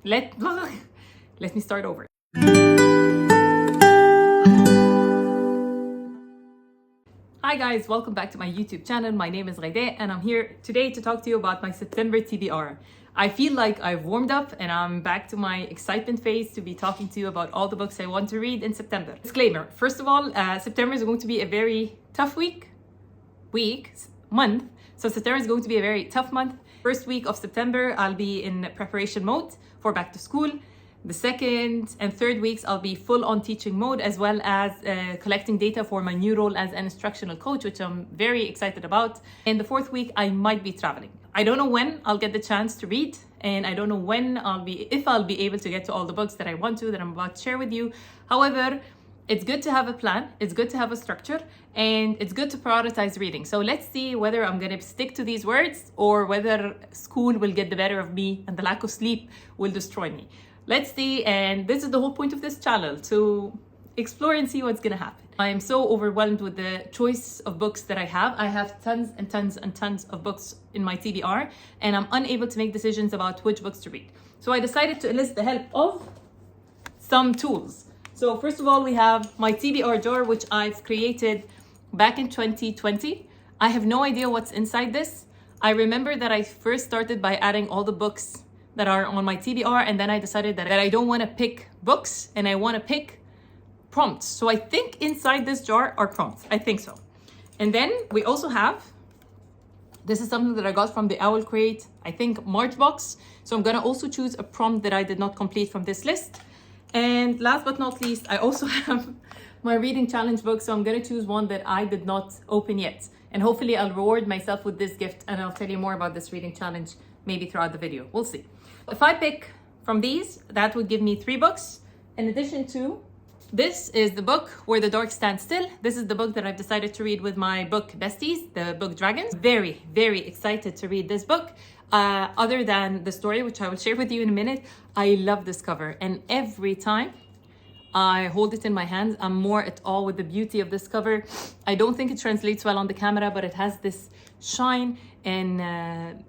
let me start over. Hi guys, welcome back to my YouTube channel. My name is Readathon and I'm here today to talk to you about my September TBR. I feel like I've warmed up and I'm back to my excitement phase to be talking to you about all the books I want to read in September. Disclaimer, first of all, September is going to be a very tough month. So September is going to be a very tough month. First week of September, I'll be in preparation mode for back to school. The second and third weeks, I'll be full on teaching mode, as well as collecting data for my new role as an instructional coach, which I'm very excited about. And the fourth week, I might be traveling. I don't know when I'll get the chance to read, and I don't know if I'll be able to get to all the books that I want to, that I'm about to share with you. However, it's good to have a plan, it's good to have a structure, and it's good to prioritize reading. So let's see whether I'm gonna stick to these words or whether school will get the better of me and the lack of sleep will destroy me. Let's see, and this is the whole point of this channel, to explore and see what's gonna happen. I am so overwhelmed with the choice of books that I have. I have tons and tons and tons of books in my TBR, and I'm unable to make decisions about which books to read. So I decided to enlist the help of some tools. So first of all, we have my TBR jar, which I've created back in 2020. I have no idea what's inside this. I remember that I first started by adding all the books that are on my TBR, and then I decided that I don't want to pick books and I want to pick prompts. So I think inside this jar are prompts. I think so. And then we also have, this is something that I got from the Owl Crate, I think March box. So I'm gonna also choose a prompt that I did not complete from this list. And last but not least, I also have my reading challenge book. So I'm gonna choose one that I did not open yet. And hopefully I'll reward myself with this gift, and I'll tell you more about this reading challenge maybe throughout the video. We'll see. If I pick from these, that would give me 3 books. In addition to, this is the book Where the Dark Stands Still. This is the book that I've decided to read with my book besties, the book Dragons. Very, very excited to read this book. Other than the story, which I will share with you in a minute, I love this cover. And every time I hold it in my hands, I'm more at awe with the beauty of this cover. I don't think it translates well on the camera, but it has this shine and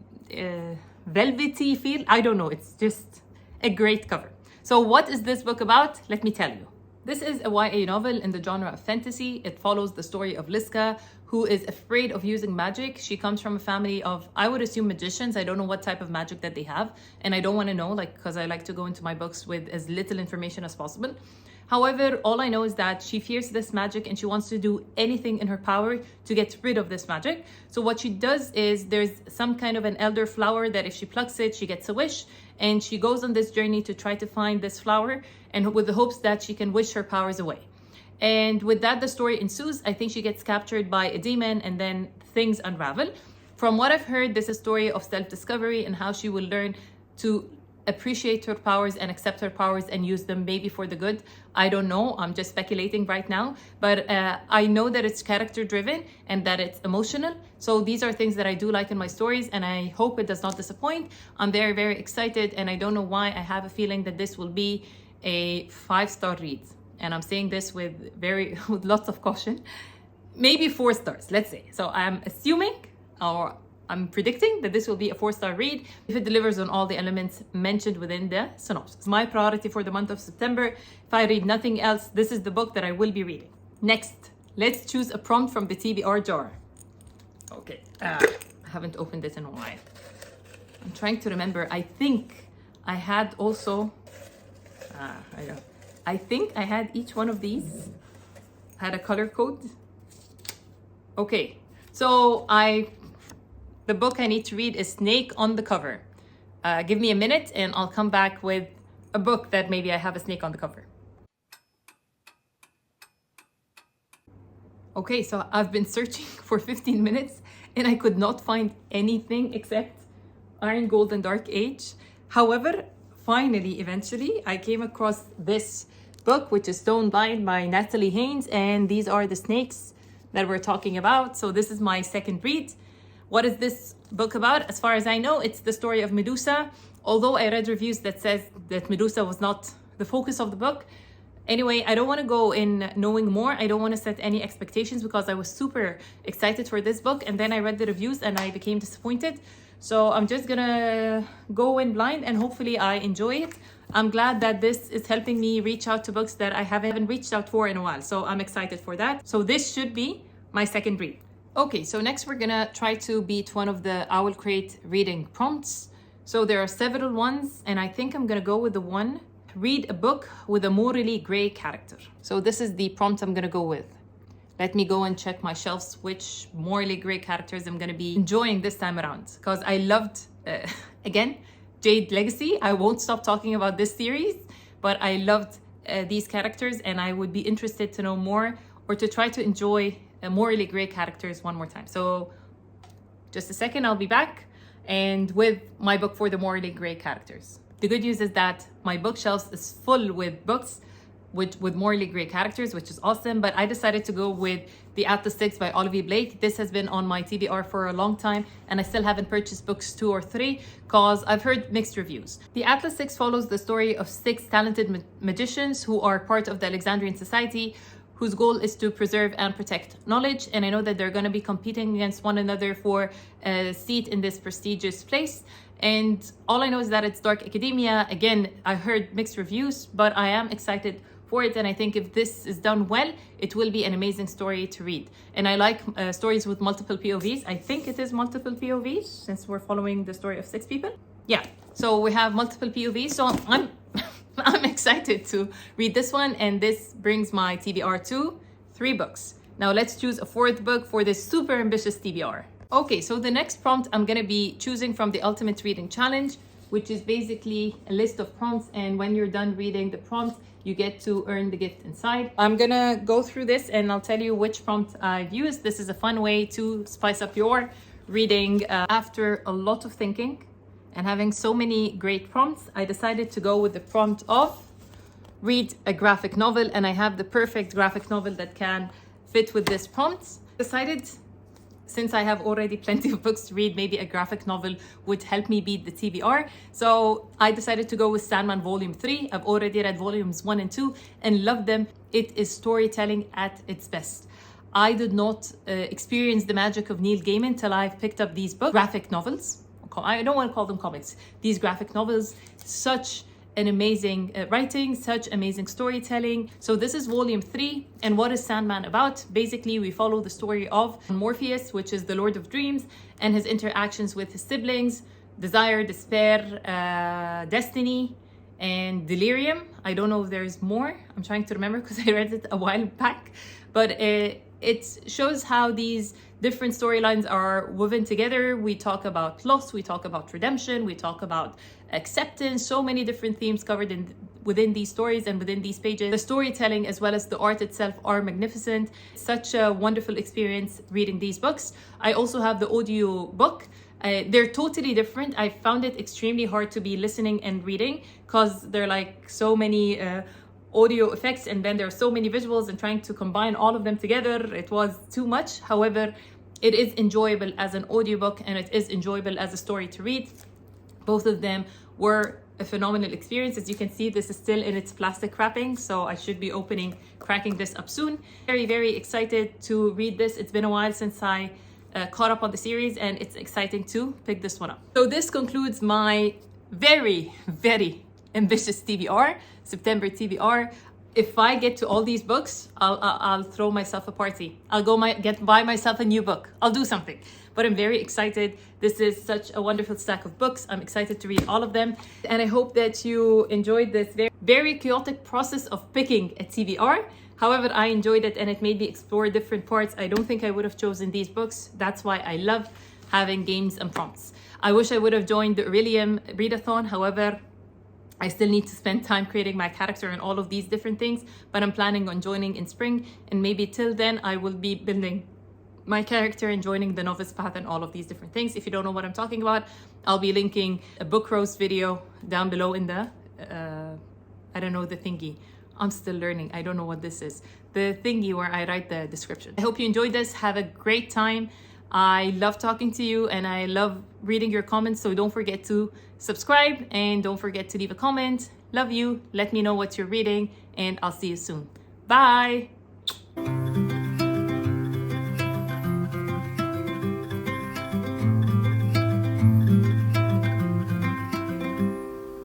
velvety feel. I don't know, it's just a great cover. So what is this book about? Let me tell you. This is a YA novel in the genre of fantasy. It follows the story of Liska, who is afraid of using magic. She comes from a family of, I would assume, magicians. I don't know what type of magic that they have, and I don't want to know, because I like to go into my books with as little information as possible. However, all I know is that she fears this magic and she wants to do anything in her power to get rid of this magic. So what she does is, there's some kind of an elder flower that if she plucks it, she gets a wish. And she goes on this journey to try to find this flower, and with the hopes that she can wish her powers away. And with that, the story ensues. I think she gets captured by a demon, and then things unravel. From what I've heard, this is a story of self-discovery and how she will learn to appreciate her powers and accept her powers and use them maybe for the good. I don't know, I'm just speculating right now, but I know that it's character driven and that it's emotional. So these are things that I do like in my stories, and I hope it does not disappoint. I'm very, very excited, and I don't know why. I have a feeling that this will be a 5-star read, and I'm saying this with lots of caution. Maybe 4 stars, let's say. So I'm assuming, or I'm predicting, that this will be a 4-star read if it delivers on all the elements mentioned within the synopsis. My priority for the month of September, if I read nothing else, this is the book that I will be reading. Next, let's choose a prompt from the TBR jar. Okay, I haven't opened this in a while. I'm trying to remember. I think I had also, I think I had each one of these had a color code. Okay, so the book I need to read is Snake on the Cover. Give me a minute and I'll come back with a book that maybe I have a snake on the cover. Okay, so I've been searching for 15 minutes and I could not find anything except Iron, Gold, and Dark Age. However, finally, eventually, I came across this book, which is Stone Blind by Natalie Haynes, and these are the snakes that we're talking about. So this is my second read. What is this book about? As far as I know, it's the story of Medusa, although I read reviews that says that Medusa was not the focus of the book. Anyway, I don't want to go in knowing more. I don't want to set any expectations because I was super excited for this book, and then I read the reviews and I became disappointed. So I'm just gonna go in blind and hopefully I enjoy it. I'm glad that this is helping me reach out to books that I haven't reached out for in a while. So I'm excited for that. So this should be my second read. Okay, so next we're gonna try to beat one of the Owl Crate reading prompts. So there are several ones, and I think I'm gonna go with the one, read a book with a morally gray character. So this is the prompt I'm gonna go with. Let me go and check my shelves which morally gray characters I'm gonna be enjoying this time around. Because I loved, again, Jade Legacy. I won't stop talking about this series, but I loved these characters, and I would be interested to know more or to try to enjoy morally gray characters one more time. So just a second, I'll be back and with my book for the morally gray characters. The good news is that my bookshelves is full with books with morally gray characters, which is awesome, but I decided to go with The Atlas 6 by Olivia Blake. This has been on my TBR for a long time, and I still haven't purchased books 2 or 3 because I've heard mixed reviews. The Atlas 6 follows the story of 6 talented magicians who are part of the Alexandrian society, whose goal is to preserve and protect knowledge. And I know that they're going to be competing against one another for a seat in this prestigious place. And all I know is that it's dark academia. Again, I heard mixed reviews, but I am excited for it. And I think if this is done well, it will be an amazing story to read. And I like stories with multiple POVs. I think it is multiple POVs since we're following the story of 6 people. Yeah, so we have multiple POVs. So I'm excited to read this one, and this brings my TBR to 3 books. Now let's choose a 4th book for this super ambitious TBR. Okay, so the next prompt I'm gonna be choosing from the Ultimate Reading Challenge, which is basically a list of prompts, and when you're done reading the prompts, you get to earn the gift inside. I'm gonna go through this and I'll tell you which prompt I've used. This is a fun way to spice up your reading. After a lot of thinking and having so many great prompts, I decided to go with the prompt of read a graphic novel, and I have the perfect graphic novel that can fit with this prompt. Decided, since I have already plenty of books to read, maybe a graphic novel would help me beat the TBR. So I decided to go with Sandman Volume 3. I've already read volumes 1 and 2 and loved them. It is storytelling at its best. I did not experience the magic of Neil Gaiman till I've picked up these graphic novels. I don't want to call them comics. These graphic novels, such an amazing writing, such amazing storytelling. So this is volume 3. And what is Sandman about? Basically, we follow the story of Morpheus, which is the Lord of Dreams, and his interactions with his siblings, desire, despair, destiny, and delirium. I don't know if there's more. I'm trying to remember because I read it a while back. But it shows how these different storylines are woven together. We talk about loss, we talk about redemption, we talk about acceptance, so many different themes covered within these stories and within these pages. The storytelling as well as the art itself are magnificent. Such a wonderful experience reading these books. I also have the audio book. They're totally different. I found it extremely hard to be listening and reading because they're like so many audio effects, and then there are so many visuals, and trying to combine all of them together, it was too much. However, it is enjoyable as an audiobook, and it is enjoyable as a story to read. Both of them were a phenomenal experience. As you can see, this is still in its plastic wrapping, so I should be cracking this up soon. Very, very excited to read this. It's been a while since I caught up on the series, and it's exciting to pick this one up. So this concludes my very, very ambitious TBR, September TBR. If I get to all these books, I'll throw myself a party. I'll go buy myself a new book. I'll do something. But I'm very excited. This is such a wonderful stack of books. I'm excited to read all of them. And I hope that you enjoyed this very, very chaotic process of picking a TBR. However, I enjoyed it, and it made me explore different parts. I don't think I would have chosen these books. That's why I love having games and prompts. I wish I would have joined the Orilium Readathon. However, I still need to spend time creating my character and all of these different things, but I'm planning on joining in spring, and maybe till then I will be building my character and joining the novice path and all of these different things. If you don't know what I'm talking about, I'll be linking a book roast video down below in the, I don't know the thingy. I'm still learning. I don't know what this is. The thingy where I write the description. I hope you enjoyed this. Have a great time. I love talking to you, and I love reading your comments. So don't forget to subscribe, and don't forget to leave a comment. Love you. Let me know what you're reading, and I'll see you soon. Bye.